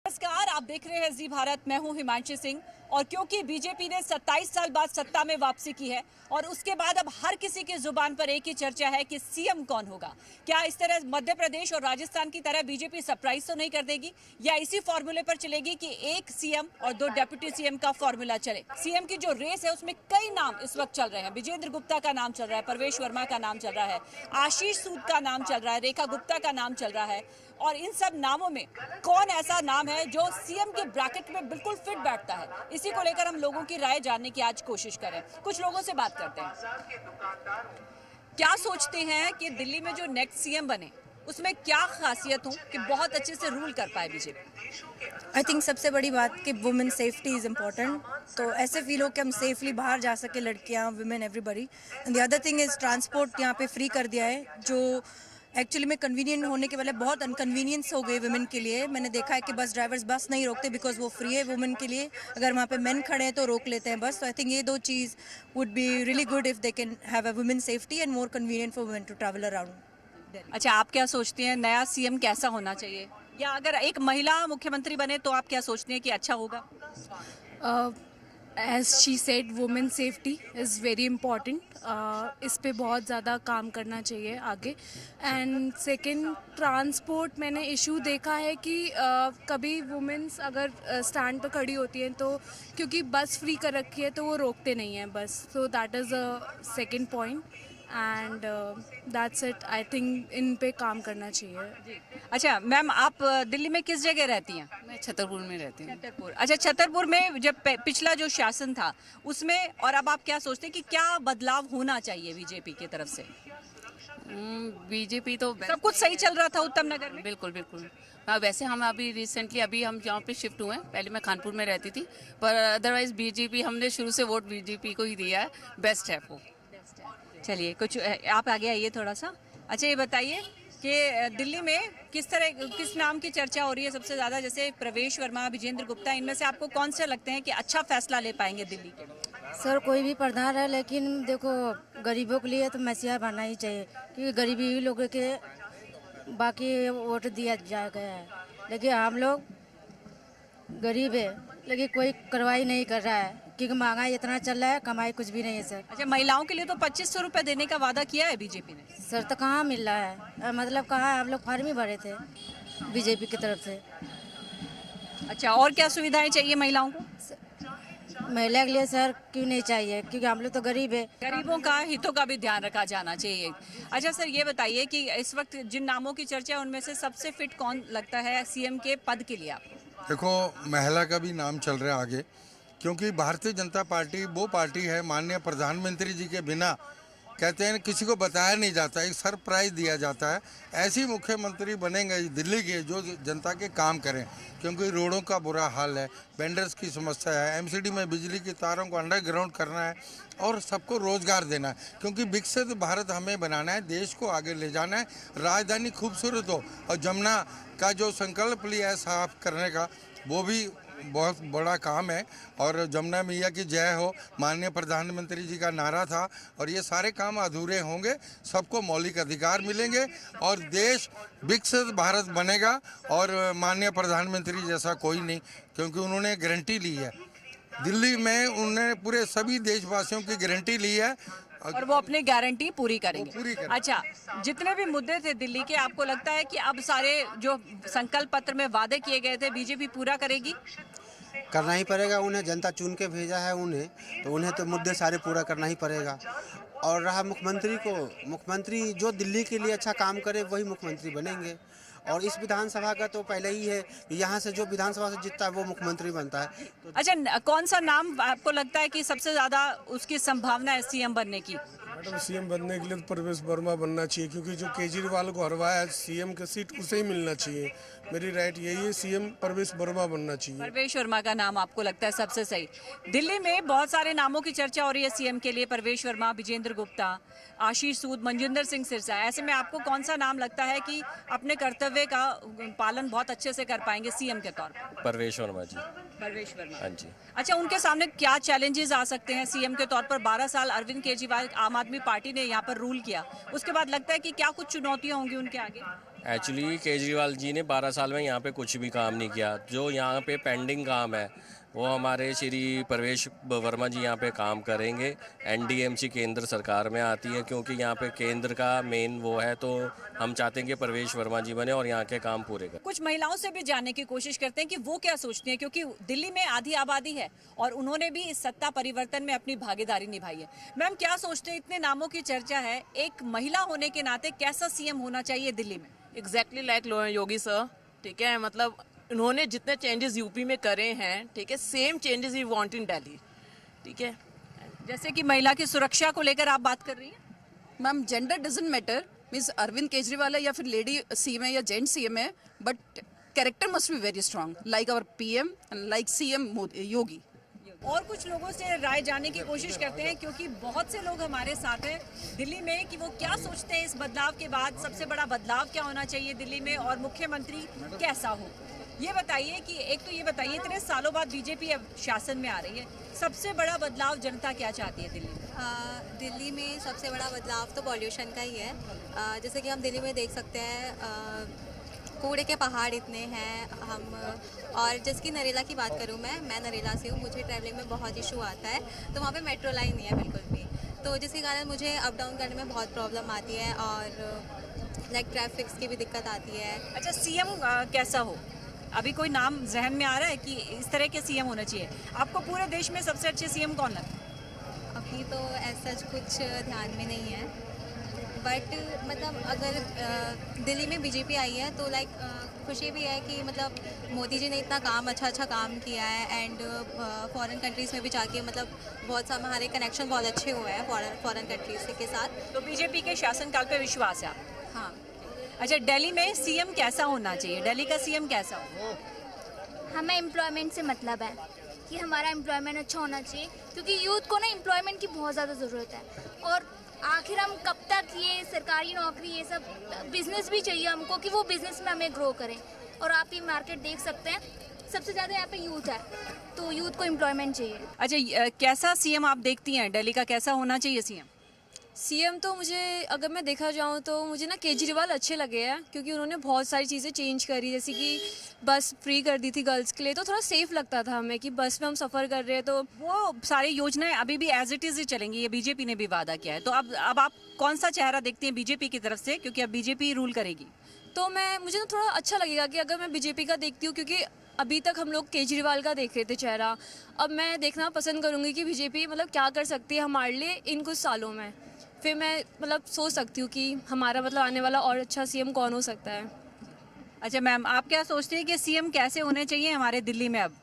नमस्कार, आप देख रहे हैं जी भारत। मैं हूं हिमांशी सिंह। और क्योंकि बीजेपी ने 27 साल बाद सत्ता में वापसी की है और उसके बाद अब हर किसी की जुबान पर एक ही चर्चा है कि सीएम कौन होगा। क्या इस तरह मध्य प्रदेश और राजस्थान की तरह बीजेपी सरप्राइज तो नहीं कर देगी, या इसी फॉर्मूले पर चलेगी कि एक सीएम और दो डिप्टी सीएम का फॉर्मूला चले। सीएम की जो रेस है उसमें कई नाम इस वक्त चल रहे हैं। विजेंद्र गुप्ता का नाम चल रहा है, परवेश वर्मा का नाम चल रहा है, आशीष सूद का नाम चल रहा है, रेखा गुप्ता का नाम चल रहा है। और इन सब नामों में कौन ऐसा नाम है जो सीएम के ब्रैकेट में बिल्कुल फिट बैठता है, इसी को लेकर हम लोगों की राय जानने की आज कोशिश करें। कुछ लोगों से बात करते हैं। क्या सोचते हैं कि दिल्ली में जो नेक्स्ट सीएम बने उसमें क्या खासियत हो कि बहुत अच्छे से रूल कर पाए बीजेपी? आई थिंक सबसे बड़ी बात कि वुमेन सेफ्टी इज़ इम्पॉर्टेंट। तो ऐसे फील हो कि हम सेफली बाहर जा सके, लड़कियां, women, everybody. And the other thing is transport यहाँ पे फ्री कर दिया है, जो एक्चुअली में कन्वीनियंट होने के वाले बहुत अनकन्वीनियंस हो गए वुमेन के लिए। मैंने देखा है कि बस ड्राइवर्स बस नहीं रोकते बिकॉज वो फ्री है वुमेन के लिए। अगर वहाँ पे मेन खड़े हैं तो रोक लेते हैं बस। तो आई थिंक ये दो चीज़ would be really good if they can have a women safety and more convenient for women to travel around. अच्छा, आप क्या सोचती हैं, नया सीएम कैसा होना चाहिए, या अगर एक महिला मुख्यमंत्री बने तो आप क्या सोचती हैं कि अच्छा होगा? As she said, women safety is very important. इस पे बहुत ज़्यादा काम करना चाहिए आगे। एंड सेकेंड, ट्रांसपोर्ट मैंने इशू देखा है कि कभी वुमेन्स अगर स्टैंड पर खड़ी होती हैं तो क्योंकि बस फ्री कर रखी है तो वो रोकते नहीं हैं बस। So that is a second point and that's it. I think in पे काम करना चाहिए। अच्छा मैम, आप दिल्ली में किस जगह रहती हैं? मैं छतरपुर में रहती हूँ। छतरपुर। अच्छा, छतरपुर में जब पिछला जो शासन था उसमें, और अब आप क्या सोचते हैं कि क्या बदलाव होना चाहिए बीजेपी की तरफ से? बीजेपी तो सब कुछ सही चल रहा था उत्तम नगर में? बिल्कुल बिल्कुल। वैसे हम अभी रिसेंटली हम यहाँ पे शिफ्ट हुए हैं। पहले मैं खानपुर में रहती थी, पर अदरवाइज बीजेपी हमने शुरू से वोट बीजेपी को ही दिया है। बेस्ट है वो। चलिए, कुछ आप आगे आइए थोड़ा सा। अच्छा, ये बताइए कि दिल्ली में किस नाम की चर्चा हो रही है सबसे ज़्यादा? जैसे प्रवेश वर्मा, विजेंद्र गुप्ता, इनमें से आपको कौन से लगते हैं कि अच्छा फैसला ले पाएंगे दिल्ली के? सर, कोई भी प्रधान है, लेकिन देखो गरीबों के लिए तो मसीहा बनना ही चाहिए, क्योंकि गरीबी ही लोगों के बाकी वोट दिया जा गया है। लेकिन हम लोग गरीब है, लेकिन कोई कार्रवाई नहीं कर रहा है क्योंकि महंगाई इतना चल रहा है, कमाई कुछ भी नहीं है सर। अच्छा, महिलाओं के लिए तो 2500 रुपये देने का वादा किया है बीजेपी ने। सर, तो कहाँ मिल रहा है? मतलब कहाँ, हम लोग फॉर्म ही भरे थे बीजेपी की तरफ से। अच्छा, और क्या सुविधाएं चाहिए महिलाओं को? महिला के लिए सर क्यों नहीं चाहिए, क्योंकि हम लोग तो गरीब है। गरीबों का हितों का भी ध्यान रखा जाना चाहिए। अच्छा सर, ये बताइए कि इस वक्त जिन नामों की चर्चा है उनमें से सबसे फिट कौन लगता है सीएम के पद के लिए आपको? देखो, महिला का भी नाम चल रहा है आगे, क्योंकि भारतीय जनता पार्टी वो पार्टी है, माननीय प्रधानमंत्री जी के बिना कहते हैं किसी को बताया नहीं जाता, एक सरप्राइज दिया जाता है। ऐसी मुख्यमंत्री बनेंगे दिल्ली के जो जनता के काम करें, क्योंकि रोडों का बुरा हाल है, वेंडर्स की समस्या है, एमसीडी में बिजली की तारों को अंडरग्राउंड करना है और सबको रोजगार देना है, क्योंकि विकसित भारत हमें बनाना है, देश को आगे ले जाना है, राजधानी खूबसूरत हो। और जमुना का जो संकल्प लिया है साफ करने का, वो भी बहुत बड़ा काम है। और जमुना मैया की जय हो, माननीय प्रधानमंत्री जी का नारा था, और ये सारे काम अधूरे होंगे, सबको मौलिक अधिकार मिलेंगे और देश विकसित भारत बनेगा। और माननीय प्रधानमंत्री जैसा कोई नहीं, क्योंकि उन्होंने गारंटी ली है दिल्ली में, उन्होंने पूरे सभी देशवासियों की गारंटी ली है और वो अपनी गारंटी पूरी करेंगे। पूरी करेंगे। अच्छा, जितने भी मुद्दे थे दिल्ली के, आपको लगता है कि अब सारे जो संकल्प पत्र में वादे किए गए थे बीजेपी पूरा करेगी? करना ही पड़ेगा, उन्हें जनता चुन के भेजा है उन्हें, तो उन्हें तो मुद्दे सारे पूरा करना ही पड़ेगा। और रहा मुख्यमंत्री को, मुख्यमंत्री जो दिल्ली के लिए अच्छा काम करे वही मुख्यमंत्री बनेंगे। और इस विधानसभा का तो पहले ही है, यहाँ से जो विधानसभा से जीतता है वो मुख्यमंत्री बनता है। तो अच्छा, कौन सा नाम आपको लगता है कि सबसे ज्यादा उसकी संभावना है सीएम बनने की? मैडम, सीएम बनने के लिए तो परवेश वर्मा बनना चाहिए, क्योंकि जो केजरीवाल को हरवाया सीएम का सीट उसे ही मिलना चाहिए। मेरी राइट यही है, सीएम परवेश वर्मा बनना चाहिए। परवेश वर्मा का नाम आपको लगता है सबसे सही? दिल्ली में बहुत सारे नामों की चर्चा हो रही है सीएम के लिए, परवेश वर्मा, विजेंद्र गुप्ता, आशीष सूद, मनजिंदर सिंह सिरसा। ऐसे में आपको कौन सा नाम लगता है कि अपने कर्तव्य का पालन बहुत अच्छे से कर पाएंगे सीएम के तौर पर? परवेश वर्मा जी। परवेश वर्मा, हाँ जी। अच्छा, उनके सामने क्या चैलेंजेस आ सकते हैं सीएम के तौर पर? 12 साल अरविंद केजरीवाल आम आदमी पार्टी ने यहाँ पर रूल किया, उसके बाद लगता है कि क्या कुछ चुनौतियां होंगी उनके आगे? एक्चुअली केजरीवाल जी ने 12 साल में यहाँ पे कुछ भी काम नहीं किया। जो यहाँ पे पेंडिंग काम है वो हमारे श्री प्रवेश वर्मा जी यहाँ पे काम करेंगे। एनडीएमसी केंद्र सरकार में आती है, क्योंकि यहाँ पे केंद्र का मेन वो है, तो हम चाहते हैं कि प्रवेश वर्मा जी बने और यहाँ के काम पूरे करें। कुछ महिलाओं से भी जानने की कोशिश करते हैं कि वो क्या सोचती हैं, क्योंकि दिल्ली में आधी आबादी है और उन्होंने भी इस सत्ता परिवर्तन में अपनी भागीदारी निभाई है। मैम, क्या सोचते हैं, इतने नामों की चर्चा है, एक महिला होने के नाते कैसा सीएम होना चाहिए दिल्ली में? एग्जैक्टली लाइक योगी सर, ठीक है, मतलब उन्होंने जितने चेंजेस यूपी में करे हैं, ठीक है, same changes we want in Delhi, ठीक है। जैसे कि महिला की सुरक्षा को लेकर आप बात कर रही हैं। Ma'am, gender doesn't matter, means Arvind Kejriwal है या फिर लेडी सीएम है या जेंट सीएम है, but character must be very strong like our PM and like CM Yogi. और कुछ लोगों से राय जानने की कोशिश करते हैं, क्योंकि बहुत से लोग हमारे साथ हैं दिल्ली में, कि वो क्या सोचते हैं इस बदलाव के बाद, सबसे बड़ा बदलाव क्या होना चाहिए दिल्ली में और मुख्यमंत्री कैसा हो। ये बताइए कि एक तो ये बताइए, इतने सालों बाद बीजेपी अब शासन में आ रही है, सबसे बड़ा बदलाव जनता क्या चाहती है दिल्ली में? दिल्ली में सबसे बड़ा बदलाव तो पॉल्यूशन का ही है। जैसे कि हम दिल्ली में देख सकते हैं, कूड़े के पहाड़ इतने हैं। और जिसकी नरेला की बात करूँ, मैं नरेला से हूँ, मुझे ट्रैवलिंग में बहुत इशू आता है, तो वहाँ पे मेट्रो लाइन नहीं है बिल्कुल भी, तो जिसके कारण मुझे अप डाउन करने में बहुत प्रॉब्लम आती है और लाइक ट्रैफिक्स की भी दिक्कत आती है। अच्छा, सीएम कैसा हो? अभी कोई नाम जहन में आ रहा है कि इस तरह के सीएम होना चाहिए? आपको पूरे देश में सबसे अच्छे सीएम कौन लगता है? अभी तो ऐसा कुछ ध्यान में नहीं है, बट मतलब अगर दिल्ली में बीजेपी आई है तो लाइक खुशी भी है कि मतलब मोदी जी ने इतना अच्छा काम किया है, एंड फॉरेन कंट्रीज़ में भी जाके मतलब बहुत सारे हमारे कनेक्शन बहुत अच्छे हुए हैं फॉरेन कंट्रीज़ के साथ। तो बीजेपी के शासनकाल पे विश्वास है आप? हाँ। अच्छा, दिल्ली में सीएम कैसा होना चाहिए? दिल्ली का सीएम कैसा हो? हमें एम्प्लॉयमेंट से मतलब है कि हमारा एम्प्लॉयमेंट अच्छा होना चाहिए, क्योंकि यूथ को ना एम्प्लॉयमेंट की बहुत ज़्यादा ज़रूरत है। और आखिर हम कब तक ये सरकारी नौकरी, ये सब बिजनेस भी चाहिए हमको, कि वो बिजनेस में हमें ग्रो करें। और आप ये मार्केट देख सकते हैं, सबसे ज़्यादा यहाँ पे यूथ है, तो यूथ को एम्प्लॉयमेंट चाहिए। अच्छा, कैसा सीएम आप देखती हैं? दिल्ली का कैसा होना चाहिए सीएम? सीएम तो मुझे, अगर मैं देखा जाऊँ तो मुझे ना केजरीवाल अच्छे लगे हैं, क्योंकि उन्होंने बहुत सारी चीज़ें चेंज करी, जैसे कि बस फ्री कर दी थी गर्ल्स के लिए, तो थोड़ा सेफ लगता था हमें कि बस में हम सफ़र कर रहे हैं, तो वो सारी योजनाएं अभी भी एज इट इज़ ही चलेंगी, ये बीजेपी ने भी वादा किया है। तो अब आप कौन सा चेहरा देखती हैं बीजेपी की तरफ से, क्योंकि अब बीजेपी रूल करेगी? तो मुझे ना थोड़ा अच्छा लगेगा कि अगर मैं बीजेपी का देखती हूँ, क्योंकि अभी तक हम लोग केजरीवाल का देख रहे थे चेहरा, अब मैं देखना पसंद करूँगी कि बीजेपी मतलब क्या कर सकती है हमारे लिए इन कुछ सालों में। फिर मैं मतलब सोच सकती हूँ कि हमारा मतलब आने वाला और अच्छा सीएम कौन हो सकता है। अच्छा मैम, आप क्या सोचते हैं कि सीएम कैसे होने चाहिए हमारे दिल्ली में? अब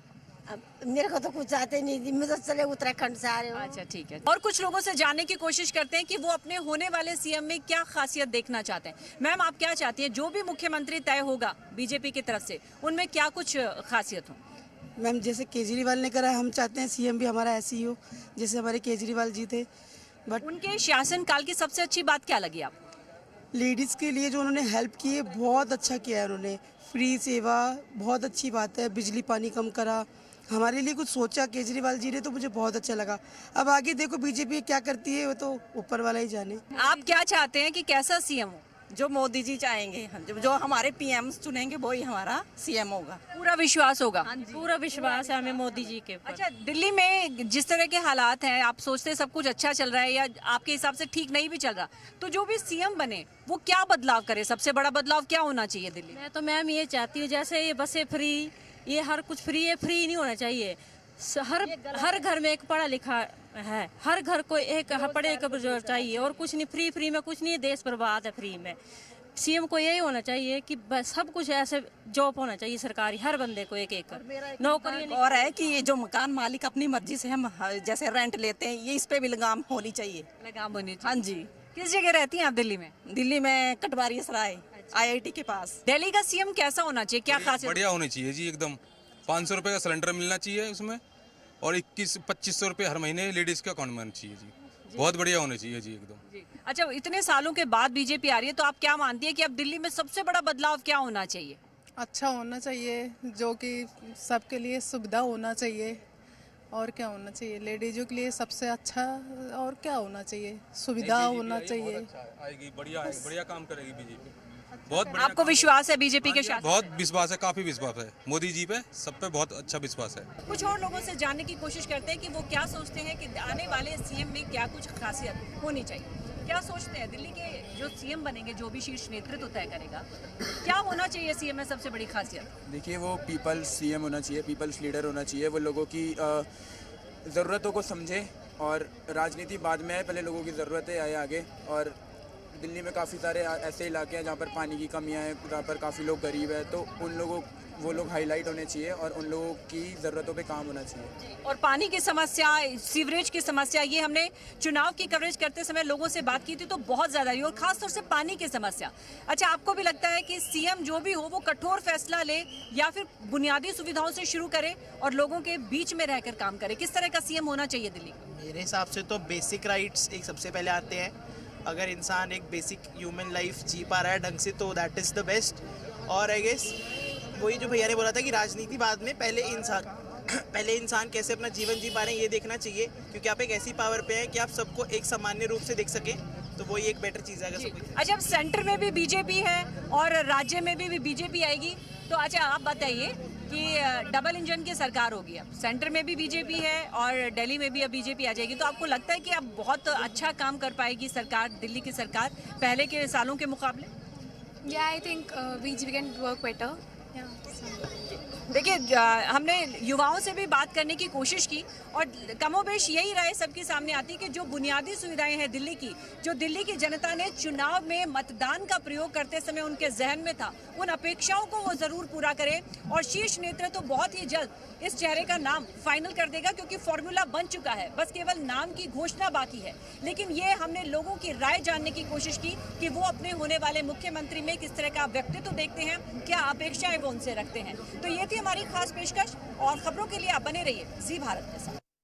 मेरे को तो कुछ आते नहीं, मैं तो चले उत्तराखंड से आ रहे हूँ। अच्छा ठीक है। और कुछ लोगों से जानने की कोशिश करते हैं कि वो अपने होने वाले सीएम में क्या खासियत देखना चाहते हैं। मैम, आप क्या चाहती हैं, जो भी मुख्यमंत्री तय होगा बीजेपी की तरफ से, उनमें क्या कुछ खासियत हो? मैम, जैसे केजरीवाल ने करा, हम चाहते हैं सीएम भी हमारा ऐसे ही हो जैसे हमारे केजरीवाल जी थे। बट उनके शासनकाल की सबसे अच्छी बात क्या लगी आपको? लेडीज़ के लिए जो उन्होंने हेल्प की है, बहुत अच्छा किया है उन्होंने। फ्री सेवा बहुत अच्छी बात है, बिजली पानी कम करा, हमारे लिए कुछ सोचा केजरीवाल जी ने, तो मुझे बहुत अच्छा लगा। अब आगे देखो बीजेपी क्या करती है, वो तो ऊपर वाला ही जाने। आप क्या चाहते हैं कि कैसा सीएम हो? जो मोदी जी चाहेंगे, जो हमारे पीएम चुनेंगे वो ही हमारा सीएम होगा। पूरा विश्वास होगा? हाँ, पूरा विश्वास है हमें मोदी जी के ऊपर। अच्छा, दिल्ली में जिस तरह के हालात हैं, आप सोचते हैं सब कुछ अच्छा चल रहा है या आपके हिसाब से ठीक नहीं भी चल रहा, तो जो भी सीएम बने वो क्या बदलाव करे? सबसे बड़ा बदलाव क्या होना चाहिए दिल्ली? मैं तो मैम ये चाहती हूँ, जैसे ये बसें फ्री, ये हर कुछ फ्री है, फ्री नहीं होना चाहिए। हर घर में एक पढ़ा लिखा है, हर घर को एक पढ़े का चाहिए, और कुछ नहीं, फ्री में कुछ नहीं, देश बर्बाद है फ्री में। सीएम को यही होना चाहिए कि बस सब कुछ ऐसे जॉब होना चाहिए सरकारी, हर बंदे को एक नौकरी। और है कि ये जो मकान मालिक अपनी मर्जी से हम जैसे रेंट लेते हैं, ये इस पे भी लगाम होनी चाहिए। लगाम होनी चाहिए? हाँ जी। किस जगह रहती हैं आप दिल्ली में? दिल्ली में कटवारी सराय IIT के पास। दिल्ली का सीएम कैसा होना चाहिए, क्या खासियत? बढ़िया होनी चाहिए जी, एकदम 500 रुपये का सिलेंडर मिलना चाहिए उसमें, और 21-2500 रुपये हर महीने लेडीज़ के अकाउंट में आना चाहिए जी। बहुत बढ़िया होने चाहिए जी, एकदम। अच्छा, इतने सालों के बाद बीजेपी आ रही है, तो आप क्या मानती है कि अब दिल्ली में सबसे बड़ा बदलाव क्या होना चाहिए? अच्छा होना चाहिए, जो कि सबके लिए सुविधा होना चाहिए। और क्या होना चाहिए, लेडीजों के लिए सबसे अच्छा और क्या होना चाहिए, सुविधा होना चाहिए। आएगी, बढ़िया काम करेगी बीजेपी। बहुत बढ़िया। आपको विश्वास है बीजेपी के शासन? बहुत विश्वास है, काफी विश्वास है मोदी जी पे, सब पे बहुत अच्छा विश्वास है। कुछ और लोगों से जानने की कोशिश करते हैं कि वो क्या सोचते हैं कि आने वाले सीएम में क्या कुछ खासियत होनी चाहिए। क्या सोचते हैं दिल्ली के जो सीएम बनेंगे, जो भी शीर्ष नेतृत्व तय करेगा, क्या होना चाहिए सीएम में सबसे बड़ी खासियत? देखिए, वो पीपल्स सीएम होना चाहिए, पीपल्स लीडर होना चाहिए। वो लोगों की ज़रूरतों को समझे और राजनीति बाद में आए, पहले लोगों की ज़रूरतें आए आगे। और दिल्ली में काफ़ी सारे ऐसे इलाके हैं जहाँ पर पानी की कमियाँ हैं, जहाँ पर काफ़ी लोग गरीब हैं, तो वो लोग हाईलाइट होने चाहिए और उन लोगों की ज़रूरतों पे काम होना चाहिए। और पानी की समस्या, सीवरेज की समस्या, ये हमने चुनाव की कवरेज करते समय लोगों से बात की थी तो बहुत ज़्यादा रही, और खासतौर से पानी की समस्या। अच्छा, आपको भी लगता है कि सीएम जो भी हो वो कठोर फैसला ले या फिर बुनियादी सुविधाओं से शुरू करे और लोगों के बीच में रहकर काम करे? किस तरह का सीएम होना चाहिए दिल्ली? मेरे हिसाब से तो बेसिक राइट्स एक सबसे पहले आते हैं। अगर इंसान एक बेसिक ह्यूमन लाइफ जी पा रहा है ढंग से तो दैट इज़ द बेस्ट। और आई गेस वही जो भैया ने बोला था कि राजनीति बाद में, पहले इंसान कैसे अपना जीवन जी पा रहे हैं ये देखना चाहिए, क्योंकि आप एक ऐसी पावर पे हैं कि आप सबको एक सामान्य रूप से देख सकें, तो वही एक बेटर चीज़ है। अगर सब अच्छा, अब सेंटर में भी बीजेपी है और राज्य में भी बीजेपी आएगी, तो अच्छा आप बताइए कि डबल इंजन की सरकार होगी, अब सेंटर में भी बीजेपी है और दिल्ली में भी अब बीजेपी आ जाएगी, तो आपको लगता है कि अब बहुत अच्छा काम कर पाएगी सरकार, दिल्ली की सरकार, पहले के सालों के मुकाबले? Yeah, I think BJP can work better. देखिए, हमने युवाओं से भी बात करने की कोशिश की और कमोबेश यही राय सबके सामने आती है कि जो बुनियादी सुविधाएं हैं दिल्ली की, जो दिल्ली की जनता ने चुनाव में मतदान का प्रयोग करते समय उनके जहन में था, उन अपेक्षाओं को वो ज़रूर पूरा करें। और शीर्ष नेतृत्व तो बहुत ही जल्द इस चेहरे का नाम फाइनल कर देगा, क्योंकि फॉर्मूला बन चुका है, बस केवल नाम की घोषणा बाकी है। लेकिन ये हमने लोगों की राय जानने की कोशिश की कि वो अपने होने वाले मुख्यमंत्री में किस तरह का व्यक्तित्व देखते हैं, क्या अपेक्षाएं वो उनसे रखते हैं। तो ये थी हमारी खास पेशकश, और खबरों के लिए आप बने रहिए जी भारत के साथ।